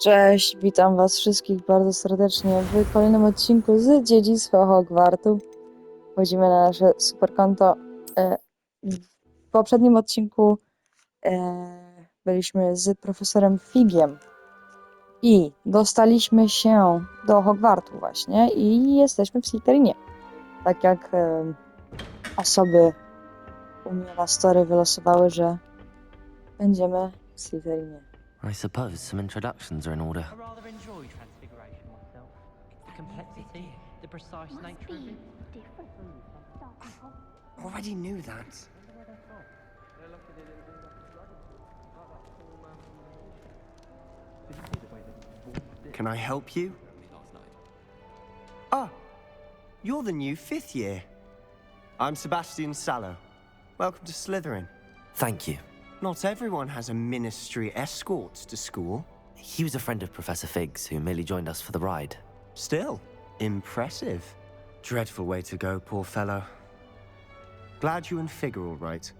Cześć, witam was wszystkich bardzo serdecznie w kolejnym odcinku z Dziedzictwa Hogwartu. Wchodzimy na nasze super konto. W poprzednim odcinku byliśmy z profesorem Figiem i dostaliśmy się do Hogwartu właśnie i jesteśmy w Slytherinie. Tak jak osoby u mnie na story wylosowały, że będziemy w Slytherinie. I suppose some introductions are in order. I rather enjoy transfiguration myself. The complexity, the precise nature of it. Already knew that. Can I help you? Ah, you're the new 5th year. I'm Sebastian Sallow. Welcome to Slytherin. Thank you. Not everyone has a ministry escort to school. He was a friend of Professor Fig's who merely joined us for the ride. Still, impressive. Dreadful way to go, poor fellow. Glad you and Fig are all right.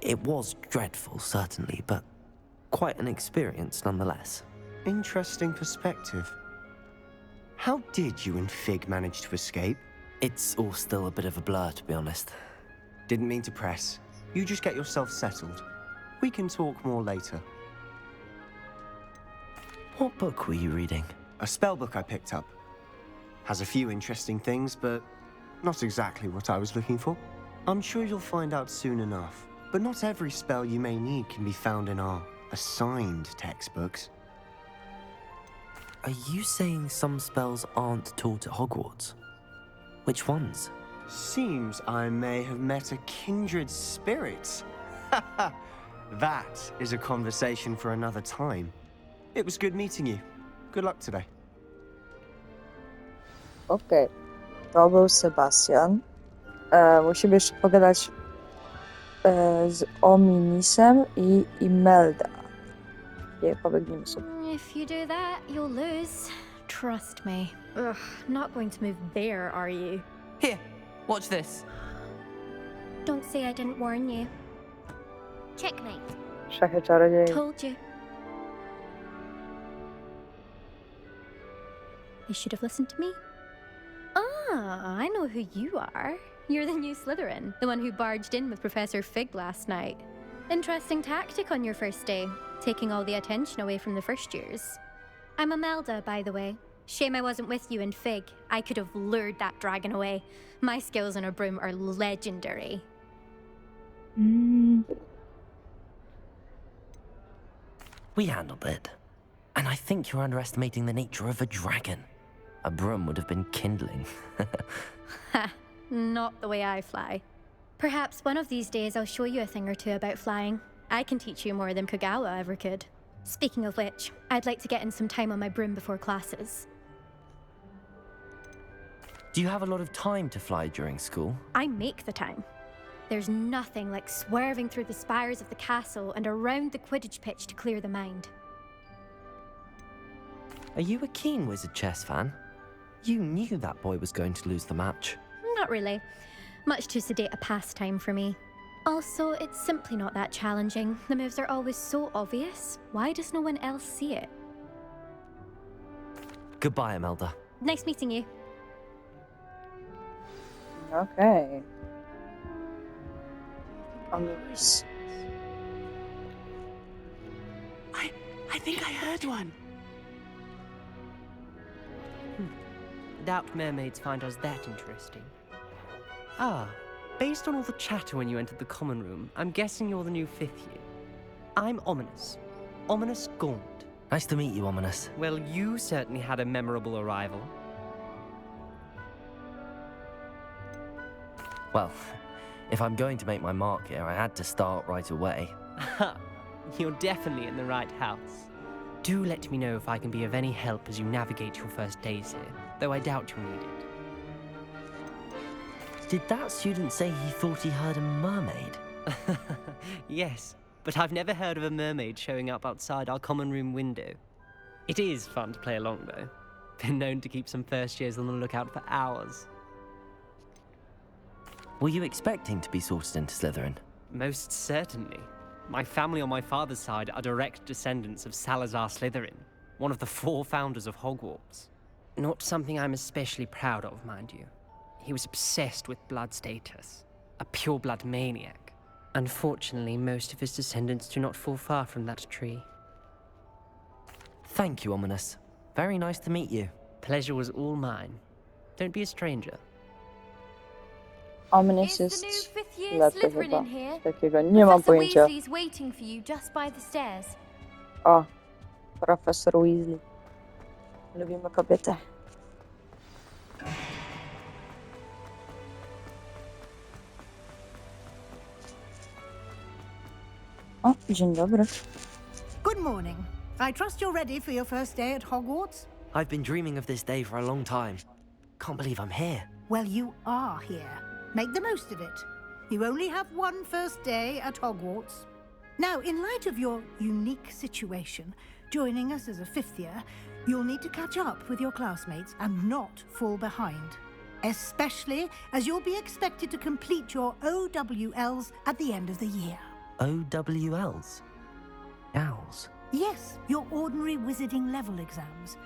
It was dreadful, certainly, but quite an experience nonetheless. Interesting perspective. How did you and Fig manage to escape? It's all still a bit of a blur, to be honest. Didn't mean to press. You just get yourself settled. We can talk more later. What book were you reading? A spell book I picked up. Has a few interesting things, but not exactly what I was looking for. I'm sure you'll find out soon enough. But not every spell you may need can be found in our assigned textbooks. Are you saying some spells aren't taught at Hogwarts? Which ones? Seems I may have met a kindred spirit. That is a conversation for another time. It was good meeting you. Good luck today. Okej, to był Sebastian. Musimy jeszcze pogadać z Ominisem i Imelda. Nie, pobiegnijmy sobie. If you do that, you'll lose. Trust me. Ugh, not going to move there, are you? Here, watch this. Don't say I didn't warn you. Checkmate. Szachy czarodziej. Told you. You should have listened to me. Ah, I know who you are. You're the new Slytherin, the one who barged in with Professor Fig last night. Interesting tactic on your first day, taking all the attention away from the first years. I'm Imelda, by the way. Shame I wasn't with you and Fig. I could have lured that dragon away. My skills on a broom are legendary. We handled it. And I think you're underestimating the nature of a dragon. A broom would have been kindling. Ha, not the way I fly. Perhaps one of these days I'll show you a thing or two about flying. I can teach you more than Kogawa ever could. Speaking of which, I'd like to get in some time on my broom before classes. Do you have a lot of time to fly during school? I make the time. There's nothing like swerving through the spires of the castle and around the Quidditch pitch to clear the mind. Are you a keen Wizard chess fan? You knew that boy was going to lose the match. Not really. Much too sedate a pastime for me. Also, it's simply not that challenging. The moves are always so obvious. Why does no one else see it? Goodbye, Imelda. Nice meeting you. Okej. Ominis. I think I heard one. Doubt mermaids find us that interesting. Ah, based on all the chatter when you entered the common room, I'm guessing you're the new 5th year. I'm Ominous. Ominous Gaunt. Nice to meet you, Ominous. Well, you certainly had a memorable arrival. Well, if I'm going to make my mark here, I had to start right away. You're definitely in the right house. Do let me know if I can be of any help as you navigate your first days here, though I doubt you'll need it. Did that student say he thought he heard a mermaid? Yes, but I've never heard of a mermaid showing up outside our common room window. It is fun to play along, though. Been known to keep some first years on the lookout for hours. Were you expecting to be sorted into Slytherin? Most certainly. My family on my father's side are direct descendants of Salazar Slytherin, one of the 4 founders of Hogwarts. Not something I'm especially proud of, mind you. He was obsessed with blood status, a pure-blood maniac. Unfortunately, most of his descendants do not fall far from that tree. Thank you, Ominous. Very nice to meet you. Pleasure was all mine. Don't be a stranger. Ominous Is the jest new fifth year lepszy Slytherin chyba. in here? Z takiego nie mam Professor pojęcia. Weasley's waiting for you just by the stairs. O, profesor Weasley. Lubimy kobietę. O, dzień dobry. Good morning. I trust you're ready for your first day at Hogwarts? I've been dreaming of this day for a long time. Can't believe I'm here. Well, you are here. Make the most of it. You only have one first day at Hogwarts. Now, in light of your unique situation, joining us as a 5th year, you'll need to catch up with your classmates and not fall behind. Especially as you'll be expected to complete your OWLs at the end of the year. OWLs? Owls. Yes, your ordinary wizarding level exams.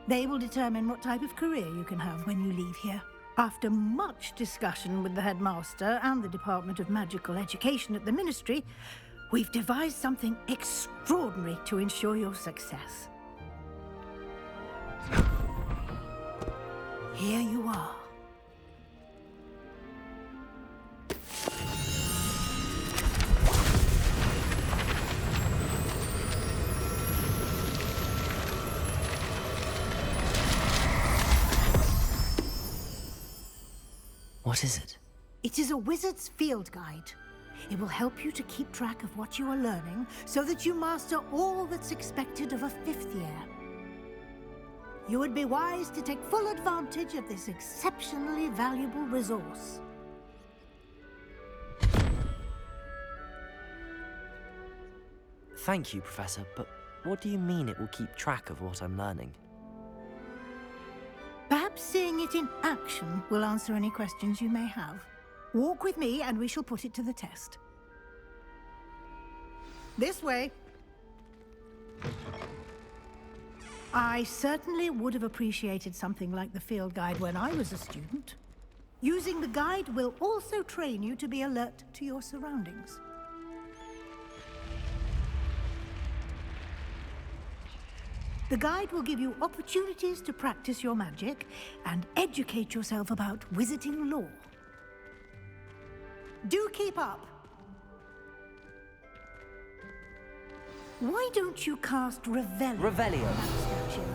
They will determine what type of career you can have when you leave here. After much discussion with the headmaster and the Department of Magical Education at the Ministry, we've devised something extraordinary to ensure your success. Here you are. What is it? It is a wizard's field guide. It will help you to keep track of what you are learning so that you master all that's expected of a 5th year. You would be wise to take full advantage of this exceptionally valuable resource. Thank you, Professor, but what do you mean it will keep track of what I'm learning? Perhaps seeing it in action will answer any questions you may have. Walk with me and we shall put it to the test. This way. I certainly would have appreciated something like the field guide when I was a student. Using the guide will also train you to be alert to your surroundings. The guide will give you opportunities to practice your magic and educate yourself about wizarding lore. Do keep up. Why don't you cast Revelio Revelio. on that statue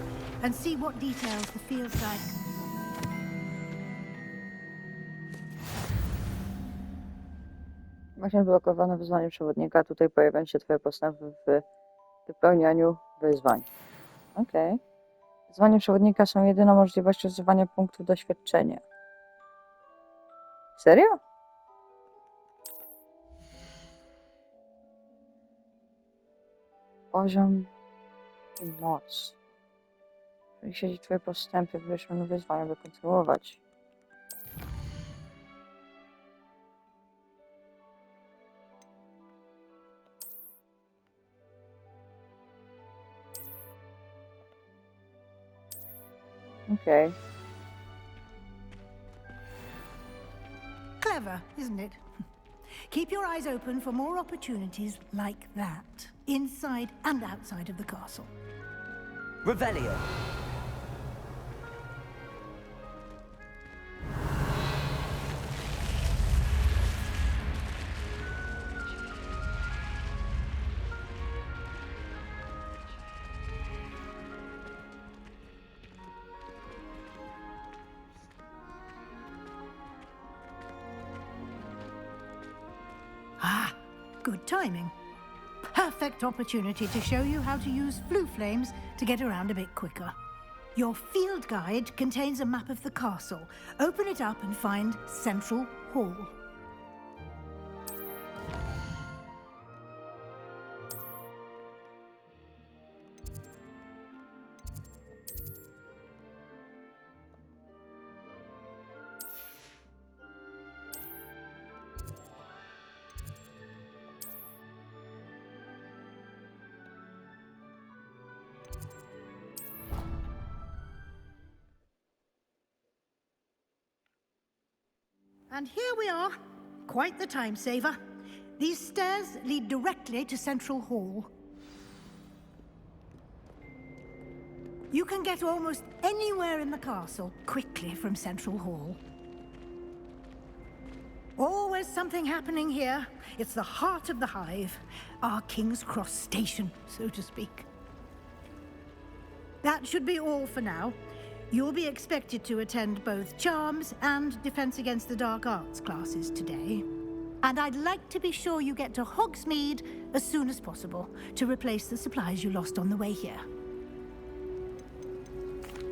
and see what details the field guide... Właśnie blokowane wyzwanie przewodnika. Tutaj pojawiają się twoje postępy w wypełnianiu wyzwań. Okej. Wyzwania przewodnika są jedyną możliwością zdobywania punktów doświadczenia. Serio? Poziom i moc. Jeżeli siedzi twoje postępy, wyszły wyzwania, by kontynuować. Okay. Clever, isn't it? Keep your eyes open for more opportunities like that, inside and outside of the castle. Revelio. Ah, good timing. Perfect opportunity to show you how to use flue flames to get around a bit quicker. Your field guide contains a map of the castle. Open it up and find Central Hall. And here we are. Quite the time saver. These stairs lead directly to Central Hall. You can get almost anywhere in the castle quickly from Central Hall. Always something happening here. It's the heart of the hive, our King's Cross station, so to speak. That should be all for now. You'll be expected to attend both Charms and Defense Against the Dark Arts classes today. And I'd like to be sure you get to Hogsmeade as soon as possible to replace the supplies you lost on the way here.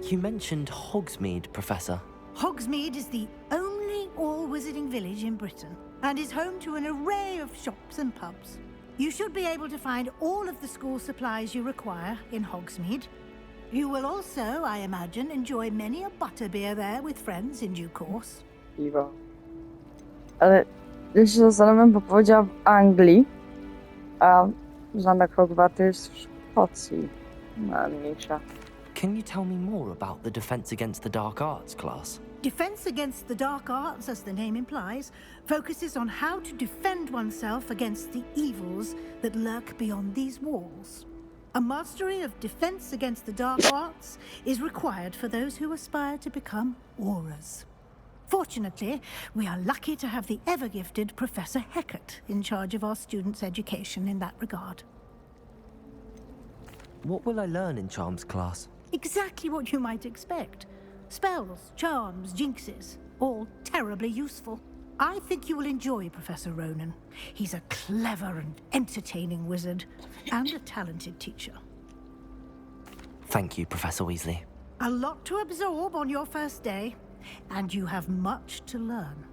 You mentioned Hogsmeade, Professor. Hogsmeade is the only all-wizarding village in Britain and is home to an array of shops and pubs. You should be able to find all of the school supplies you require in Hogsmeade. You will also, I imagine, enjoy many a butterbeer there with friends in due course. Piwo. Ale ja się zastanawiam, bo powiedziała w Anglii, a zamek Hogwartu jest w Szkocji. Mniejsza. Can you tell me more about the Defense Against the Dark Arts class? Defense Against the Dark Arts, as the name implies, focuses on how to defend oneself against the evils that lurk beyond these walls. A mastery of Defense Against the Dark Arts is required for those who aspire to become Aurors. Fortunately, we are lucky to have the ever-gifted Professor Hecat in charge of our students' education in that regard. What will I learn in Charms class? Exactly what you might expect. Spells, charms, jinxes, all terribly useful. I think you will enjoy Professor Ronan. He's a clever and entertaining wizard, and a talented teacher. Thank you, Professor Weasley. A lot to absorb on your first day, and you have much to learn.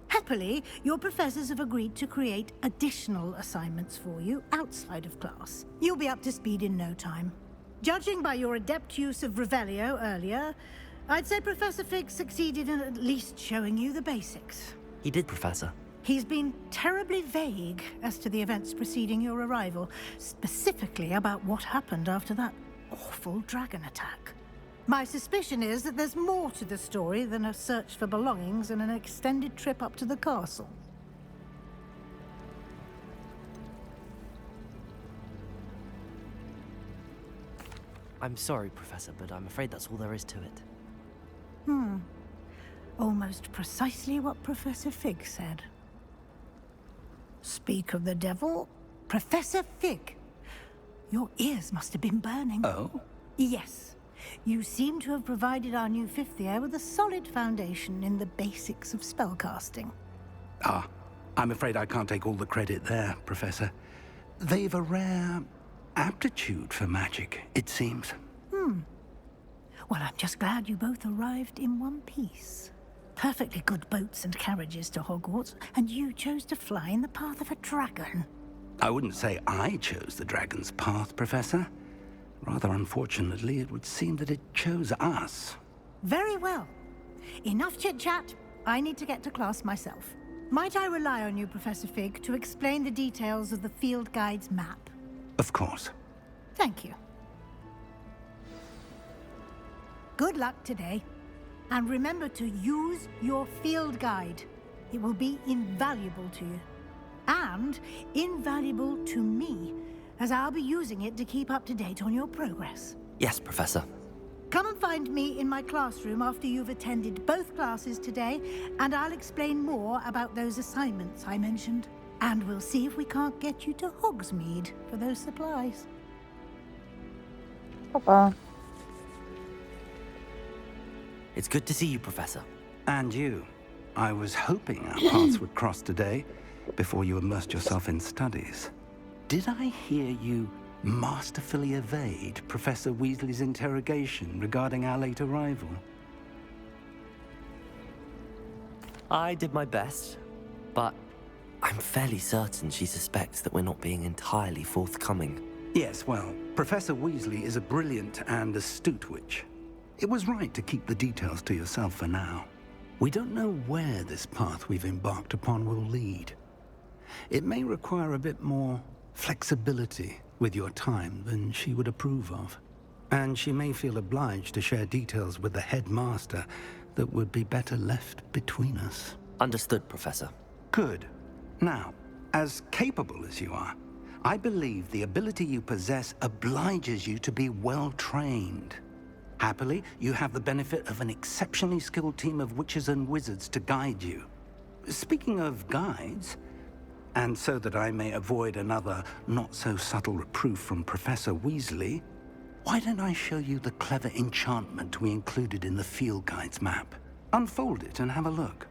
Happily, your professors have agreed to create additional assignments for you outside of class. You'll be up to speed in no time. Judging by your adept use of Revelio earlier, I'd say Professor Fig succeeded in at least showing you the basics. He did, Professor. He's been terribly vague as to the events preceding your arrival, specifically about what happened after that awful dragon attack. My suspicion is that there's more to the story than a search for belongings and an extended trip up to the castle. I'm sorry, Professor, but I'm afraid that's all there is to it. Almost precisely what Professor Fig said. Speak of the devil, Professor Fig. Your ears must have been burning. Oh? Yes. You seem to have provided our new fifth year with a solid foundation in the basics of spellcasting. Ah, I'm afraid I can't take all the credit there, Professor. They've a rare aptitude for magic, it seems. Well, I'm just glad you both arrived in one piece. Perfectly good boats and carriages to Hogwarts, and you chose to fly in the path of a dragon. I wouldn't say I chose the dragon's path, Professor. Rather unfortunately, it would seem that it chose us. Very well. Enough chit-chat. I need to get to class myself. Might I rely on you, Professor Fig, to explain the details of the field guide's map? Of course. Thank you. Good luck today. And remember to use your field guide. It will be invaluable to you. And invaluable to me, as I'll be using it to keep up to date on your progress. Yes, Professor. Come and find me in my classroom after you've attended both classes today, and I'll explain more about those assignments I mentioned. And we'll see if we can't get you to Hogsmeade for those supplies. Papa. It's good to see you, Professor. And you. I was hoping our paths would cross today, before you immersed yourself in studies. Did I hear you masterfully evade Professor Weasley's interrogation regarding our late arrival? I did my best, but I'm fairly certain she suspects that we're not being entirely forthcoming. Yes, well, Professor Weasley is a brilliant and astute witch. It was right to keep the details to yourself for now. We don't know where this path we've embarked upon will lead. It may require a bit more flexibility with your time than she would approve of. And she may feel obliged to share details with the headmaster that would be better left between us. Understood, Professor. Good. Now, as capable as you are, I believe the ability you possess obliges you to be well trained. Happily, you have the benefit of an exceptionally skilled team of witches and wizards to guide you. Speaking of guides, and so that I may avoid another not-so-subtle reproof from Professor Weasley, why don't I show you the clever enchantment we included in the field guide's map? Unfold it and have a look.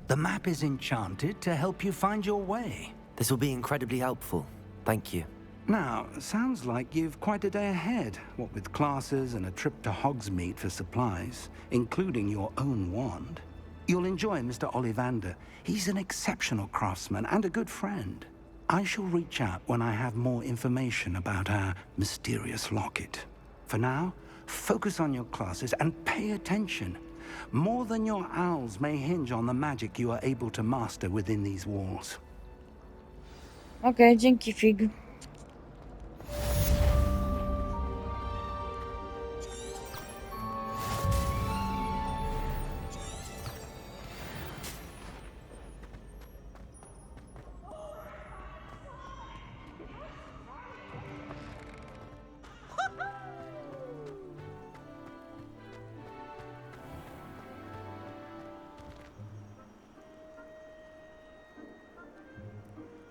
The map is enchanted to help you find your way. This will be incredibly helpful. Thank you. Now, sounds like you've quite a day ahead, what with classes and a trip to Hogsmeade for supplies, including your own wand. You'll enjoy Mr. Ollivander. He's an exceptional craftsman and a good friend. I shall reach out when I have more information about our mysterious locket. For now, focus on your classes and pay attention. More than your owls may hinge on the magic you are able to master within these walls. Okej, dzięki Fig.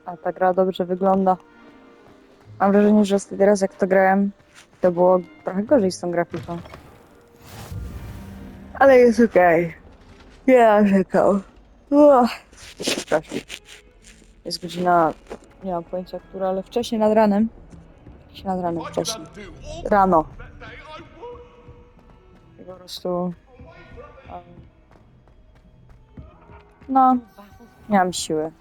A ta gra dobrze wygląda. Mam wrażenie, że ostatni raz jak to grałem, to było trochę gorzej z tą grafiką. Ale jest okej. Nie narzekał. Przepraszam. Jest godzina, nie mam pojęcia która, ale wcześniej nad ranem. Nad ranem wcześniej. Rano. I po prostu... No, nie mam siły.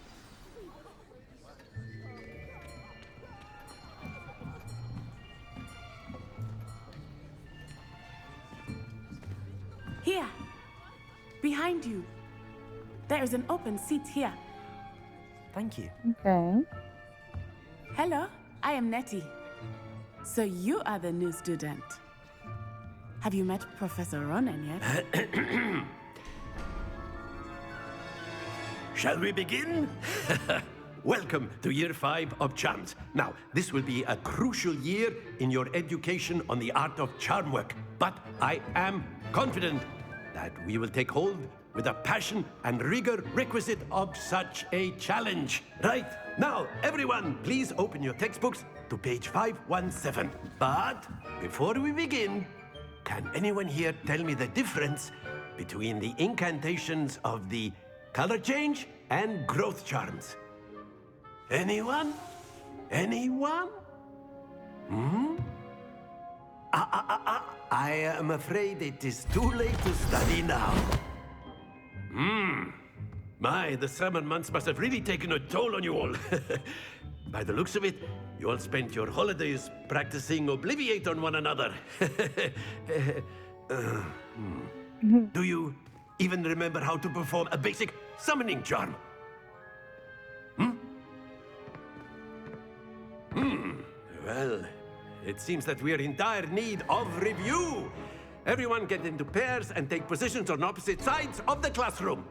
Here, behind you. There is an open seat here. Thank you. Okej. Hello, I am Nettie. So you are the new student. Have you met Professor Ronan yet? Shall we begin? Welcome to Year 5 of Charms. Now, this will be a crucial year in your education on the art of charm work, but I am confident that we will take hold with the passion and rigor requisite of such a challenge. Right, now, everyone, please open your textbooks to page 517. But before we begin, can anyone here tell me the difference between the incantations of the color change and growth charms? Anyone? Anyone? I am afraid it is too late to study now. My, the summer months must have really taken a toll on you all. By the looks of it, you all spent your holidays practicing Obliviate on one another. Do you even remember how to perform a basic summoning charm? Well, it seems that we are in dire need of review. Everyone get into pairs and take positions on opposite sides of the classroom.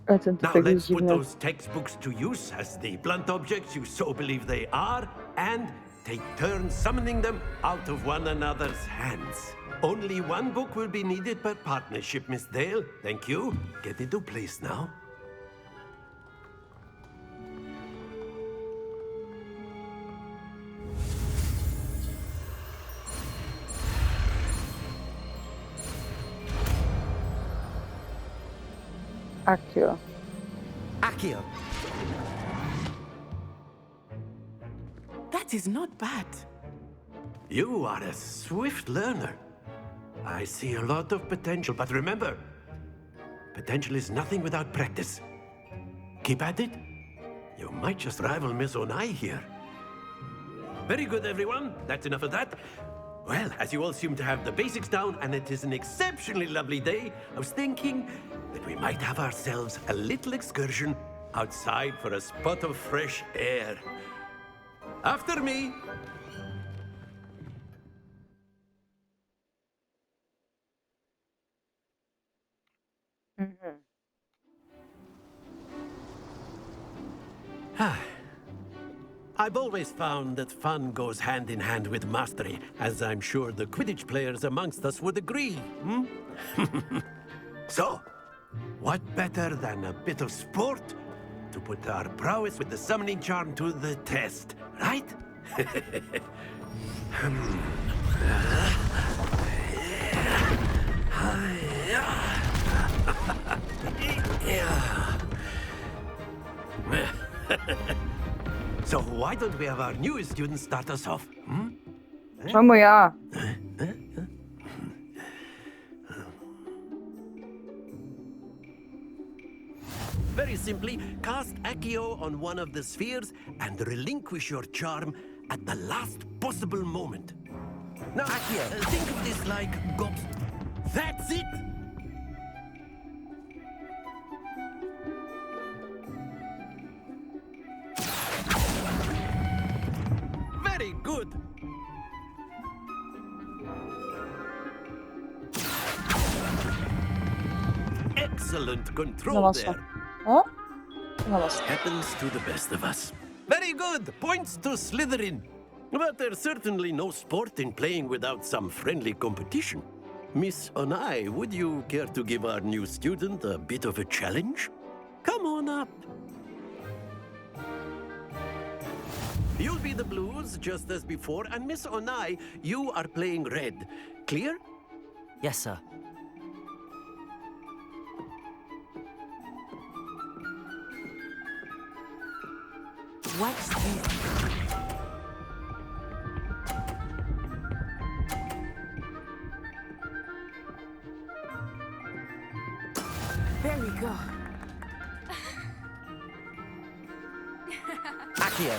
Now let's put those textbooks to use as the blunt objects you so believe they are, and take turns summoning them out of one another's hands. Only one book will be needed per partnership, Miss Dale. Thank you. Get into place now. Accio. Accio. That is not bad. You are a swift learner. I see a lot of potential, but remember, potential is nothing without practice. Keep at it. You might just rival Miss Onai here. Very good, everyone. That's enough of that. Well, as you all seem to have the basics down and it is an exceptionally lovely day, I was thinking that we might have ourselves a little excursion outside for a spot of fresh air. After me. I've always found that fun goes hand in hand with mastery, as I'm sure the Quidditch players amongst us would agree. So, what better than a bit of sport to put our prowess with the summoning charm to the test, right? So why don't we have our newest student start us off? Czemu ja? Very simply, cast Accio on one of the spheres and relinquish your charm at the last possible moment. Now, Accio, think of this like That's it! Very good! Excellent control there. O? No los. Happens to the best of us. Very good! Points to Slytherin. But there's certainly no sport in playing without some friendly competition. Miss Onai, would you care to give our new student a bit of a challenge? Come on up. You'll be the blues, just as before, and Miss Onai, you are playing red. Clear? Yes, sir. Watch this. There we go. Accio.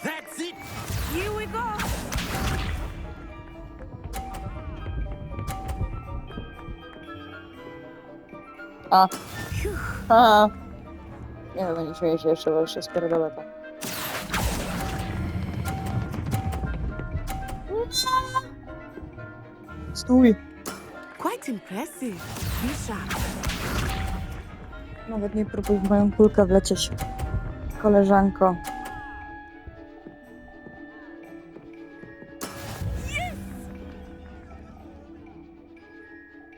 That's it! Here we go. A. A. Nie wiem, nie czuję się jeszcze, bo jeszcze spierdolę to. Stój! Quite impressive. Be sharp. Nawet nie próbuj w moją kulkę wlecieć, koleżanko.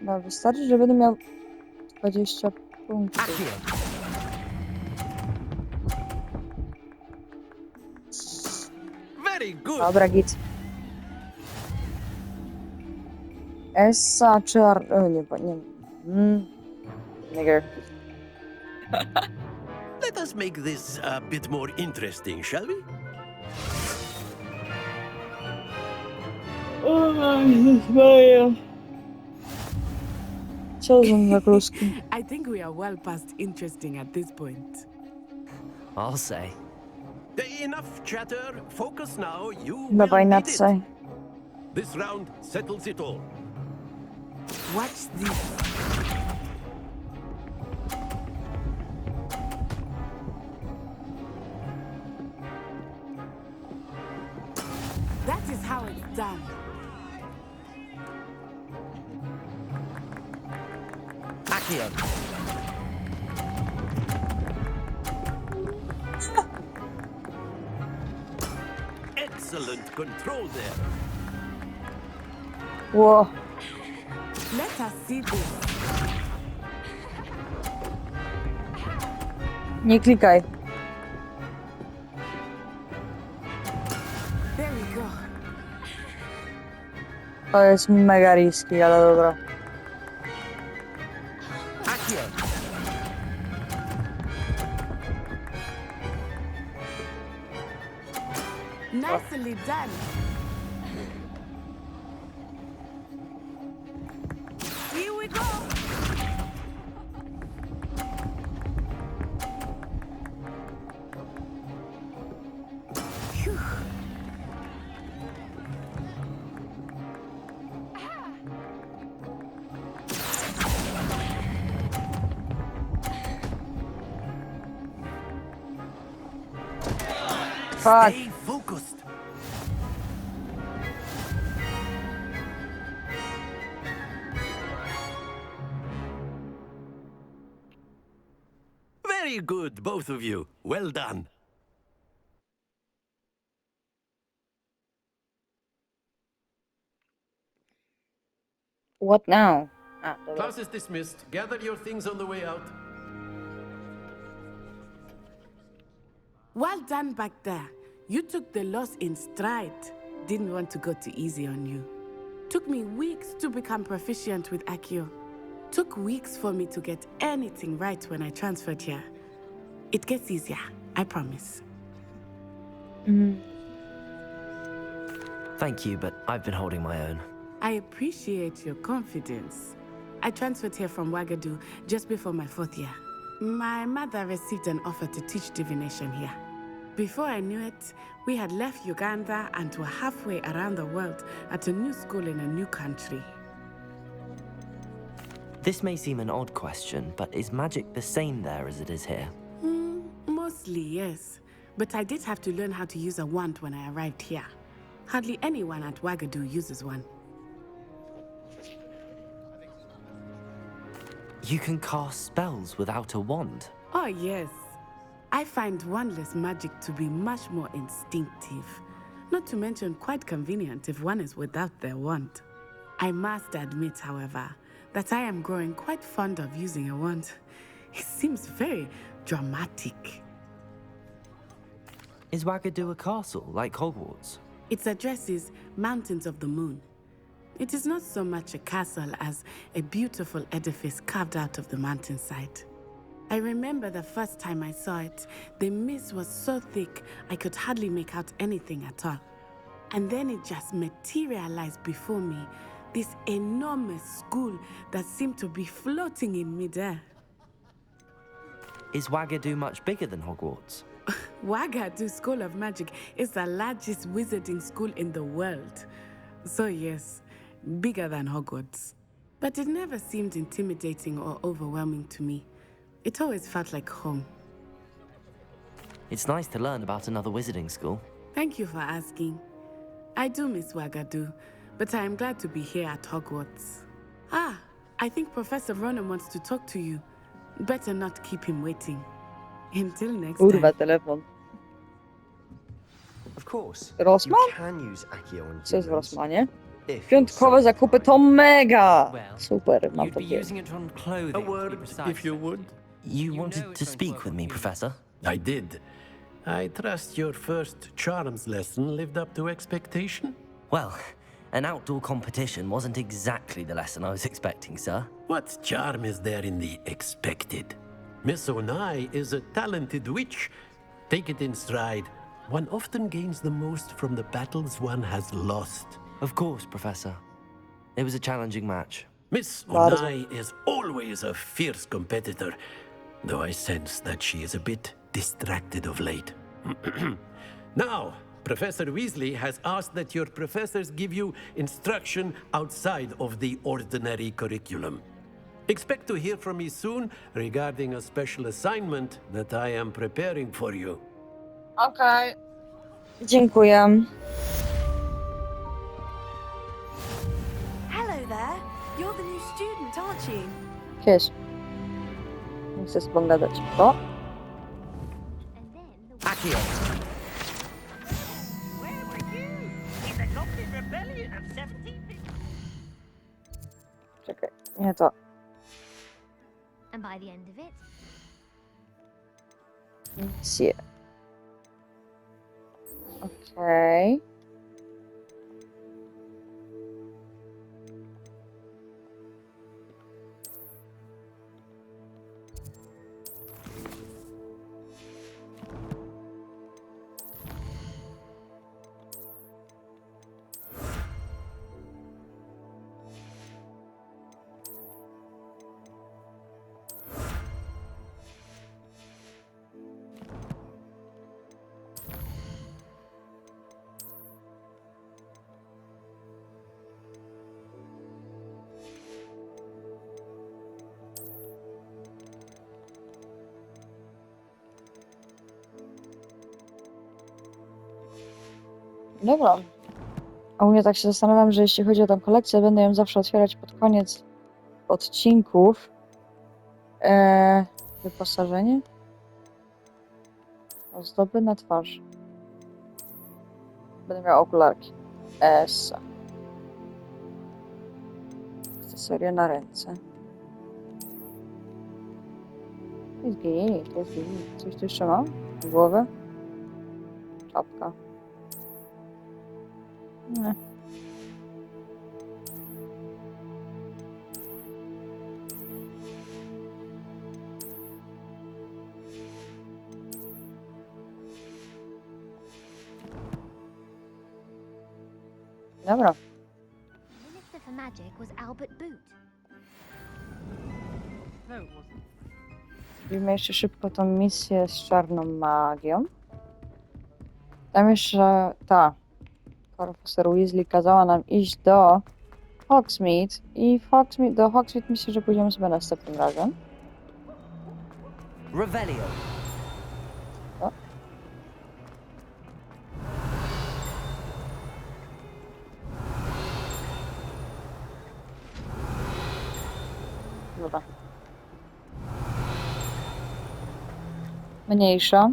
No, wystarczy, że będę miał 20 punktów. Accio. Very good! Dobra, git. Essa czy nie. Nigger. Let us make this a bit more interesting, shall we? Co są za kluski? I think we are well past interesting at this point. I'll say. Enough chatter. Focus now. You Dawaj will na need it. C. This round settles it all. Watch this. That is how it's done. Accio. Excellent control there. Ło. Let us see this. Nie klikaj. There we go. To jest mega risky, ale dobra. Accio. Nicely done. Here we go. Stay focused. Very good, both of you. Well done. What now? Dobra. Class is dismissed. Gather your things on the way out. Well done back there. You took the loss in stride. Didn't want to go too easy on you. Took me weeks to become proficient with Accio. Took weeks for me to get anything right when I transferred here. It gets easier, I promise. Thank you, but I've been holding my own. I appreciate your confidence. I transferred here from Wagadu just before my 4th year. My mother received an offer to teach divination here. Before I knew it, we had left Uganda and were halfway around the world at a new school in a new country. This may seem an odd question, but is magic the same there as it is here? Mostly, yes. But I did have to learn how to use a wand when I arrived here. Hardly anyone at Wagadu uses one. You can cast spells without a wand. Oh, yes. I find wandless magic to be much more instinctive. Not to mention quite convenient if one is without their wand. I must admit, however, that I am growing quite fond of using a wand. It seems very dramatic. Is Wagadu a castle, like Hogwarts? Its address is Mountains of the Moon. It is not so much a castle as a beautiful edifice carved out of the mountainside. I remember the first time I saw it, the mist was so thick I could hardly make out anything at all. And then it just materialized before me, this enormous school that seemed to be floating in midair. Is Wagadu much bigger than Hogwarts? Wagadu School of Magic is the largest wizarding school in the world. So yes, bigger than Hogwarts. But it never seemed intimidating or overwhelming to me. It always felt like home. It's nice to learn about another wizarding school. Thank you for asking. I do miss Wagadu, but I am glad to be here at Hogwarts. Ah, I think Professor Ronan wants to talk to you. Better not keep him waiting. Until next Kurwa, time. telefon. Of course. Rossmann? You can use Accio on Co jest w humans, Rossmanie? if Piątkowe zakupy to mega! Well, Super, mam You'd to be gdzieś. using it on clothing. A to be word, precise. if you would. You know wanted it's to going to speak work with me, with you. Professor? I did. I trust your first charms lesson lived up to expectation? Well, an outdoor competition wasn't exactly the lesson I was expecting, sir. What charm is there in the expected? Miss Onai is a talented witch. Take it in stride. One often gains the most from the battles one has lost. Of course, Professor. It was a challenging match. Miss Bardzo. Onai is always a fierce competitor, though I sense that she is a bit distracted of late. Now, Professor Weasley has asked that your professors give you instruction outside of the ordinary curriculum. Expect to hear from me soon regarding a special assignment that I am preparing for you. Okej. Dziękuję. Hello there. You're the new student, aren't you? Cześć. Nie chcę z tobą gadać. O! Accio! Where were you? In the Goblin Rebellion of 1750? Czekaj, nie to. And by the end of it, Misje. Okej. Dobra. A u mnie tak się zastanawiam, że jeśli chodzi o tę kolekcję, będę ją zawsze otwierać pod koniec odcinków. Wyposażenie? Ozdoby na twarz. Będę miał okularki. Essa. Akcesoria na ręce. Jest git, jest git. Coś tu jeszcze mam? Głowę? Czapka. Nie. Dobra. Minister for Magic was Albert Boot. No, it wasn't. Zrobimy jeszcze szybko tą misję z czarną magią. Tam jeszcze profesor Weasley kazała nam iść do Hogsmeade i do Hogsmeade myślę, że pójdziemy sobie następnym razem. Revelio. O. Dobra. Mniejsza.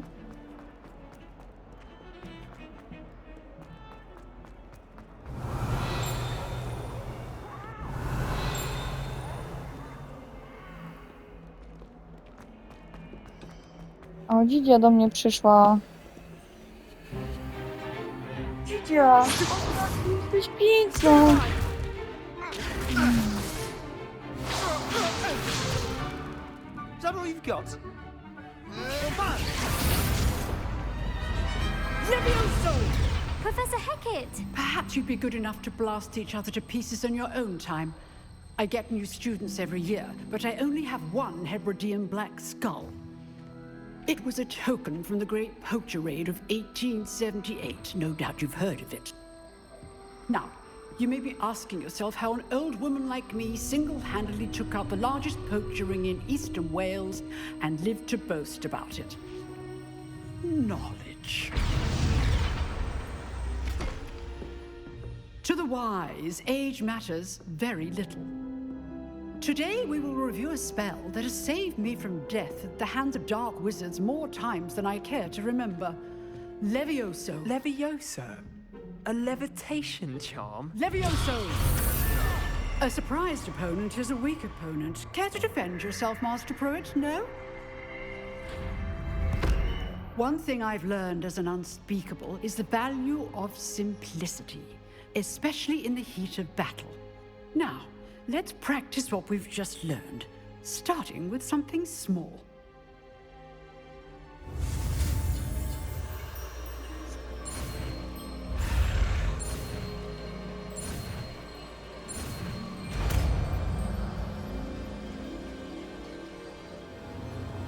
O, Dzidzia do mnie przyszła. Dzidzia! Jesteś piękna! Is that all you've got? Levioso! Professor Hecat! Perhaps you'd be good enough to blast each other to pieces on your own time. I get new students every year, but I only have one Hebridean black skull. It was a token from the Great Poacher Raid of 1878. No doubt you've heard of it. Now, you may be asking yourself how an old woman like me single-handedly took out the largest poacher ring in eastern Wales and lived to boast about it. Knowledge. To the wise, age matters very little. Today we will review a spell that has saved me from death at the hands of dark wizards more times than I care to remember. Levioso. Levioso? A levitation charm? Levioso! A surprised opponent is a weak opponent. Care to defend yourself, Master Pruitt? No? One thing I've learned as an unspeakable is the value of simplicity, especially in the heat of battle. Now, let's practice what we've just learned, starting with something small.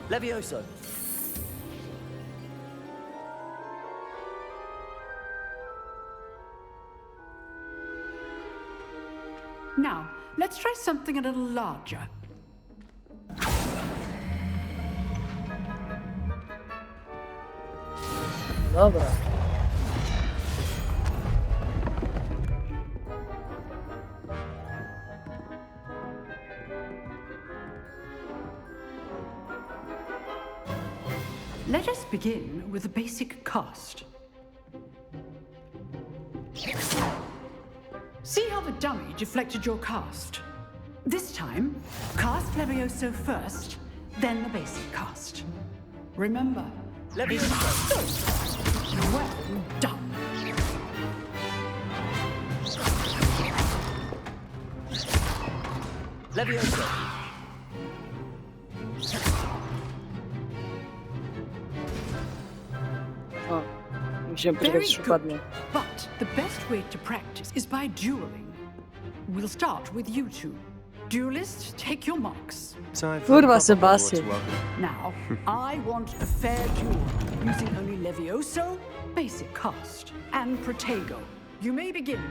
Levioso. Now, let's try something a little larger. Dobra. Let us begin with the basic cast. See how the dummy deflected your cast? This time, cast Levioso first, then the basic cast. Remember, Levioso. Well done. Levioso. O, musimy poczekać, aż upadnie. But the best way to practice is by dueling. We'll start with you two. Duelists, take your marks. Kurwa, Sebastian. Now, I want a fair duel, using only Levioso, basic cast, and Protego. You may begin.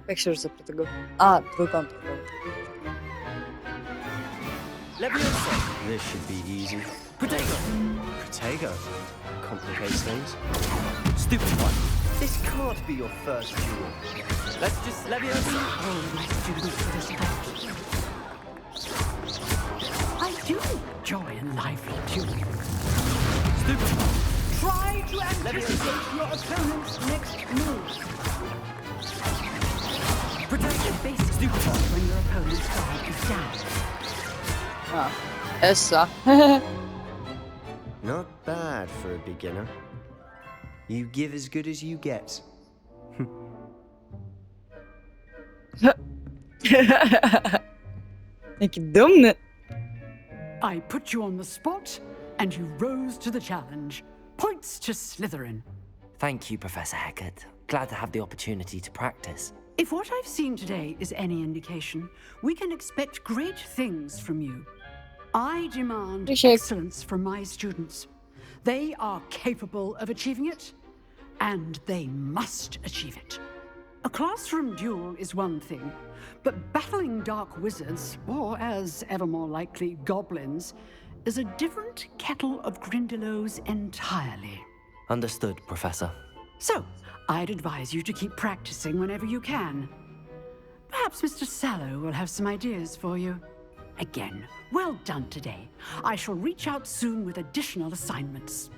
Jak się rzuca tego? A, trójkąt. Levioso. This should be easy. Protego. Protego. Complicates things. Stupid one. This can't be your first duel. Let's just Leviosa. All of my students for this event. I do enjoy a lively duel. Try to anticipate your opponent's next move. Protect your base stupid when your opponent's guard is down. Essa. Not bad for a beginner. You give as good as you get. Jaki dumny. I put you on the spot, and you rose to the challenge. Points to Slytherin. Thank you, Professor Hecat. Glad to have the opportunity to practice. If what I've seen today is any indication, we can expect great things from you. I demand excellence from my students. They are capable of achieving it, and they must achieve it. A classroom duel is one thing, but battling dark wizards, or as ever more likely, goblins, is a different kettle of Grindylows entirely. Understood, Professor. So, I'd advise you to keep practicing whenever you can. Perhaps Mr. Sallow will have some ideas for you. Again, well done today. I shall reach out soon with additional assignments.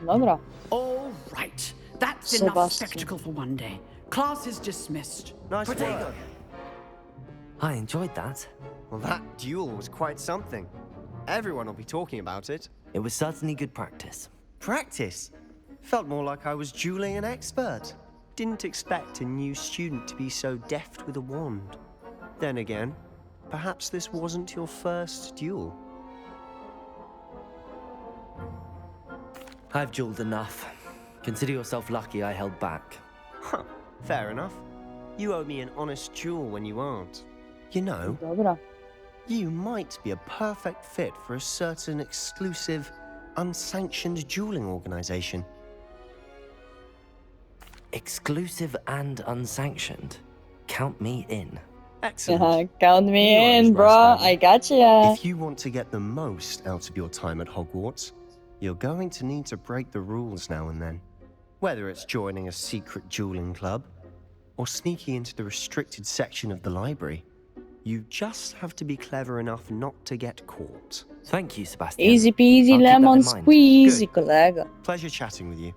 Dobra. All right. That's Sebastian. enough spectacle for one day. Class is dismissed. Nice work. I enjoyed that. Well, that duel was quite something. Everyone will be talking about it. It was certainly good practice. Practice? Felt more like I was dueling an expert. Didn't expect a new student to be so deft with a wand. Then again, perhaps this wasn't your first duel. I've dueled enough. Consider yourself lucky I held back. Huh, fair enough. You owe me an honest duel when you aren't. You know, Dobra. you might be a perfect fit for a certain exclusive, unsanctioned dueling organization. Exclusive and unsanctioned. Count me in. Excellent. Count me You are in, as bro. right as I got ya. If you want to get the most out of your time at Hogwarts, you're going to need to break the rules now and then. Whether it's joining a secret dueling club, or sneaking into the restricted section of the library, you just have to be clever enough not to get caught. Thank you, Sebastian. Easy peasy I'll keep that in lemon mind. squeezy, Good. kolego. Pleasure chatting with you.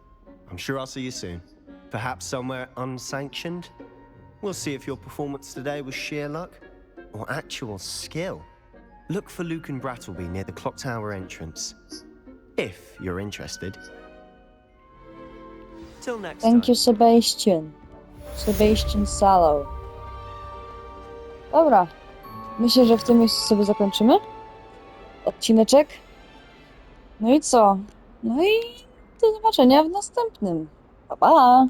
I'm sure I'll see you soon. Perhaps somewhere unsanctioned? We'll see if your performance today was sheer luck or actual skill. Look for Luke and Brattleby near the clock tower entrance, if you're interested. Till next Thank time. you, Sebastian. Sebastian Sallow. Dobra. Myślę, że w tym miejscu sobie zakończymy odcineczek. No i co? No i do zobaczenia w następnym. Pa, pa!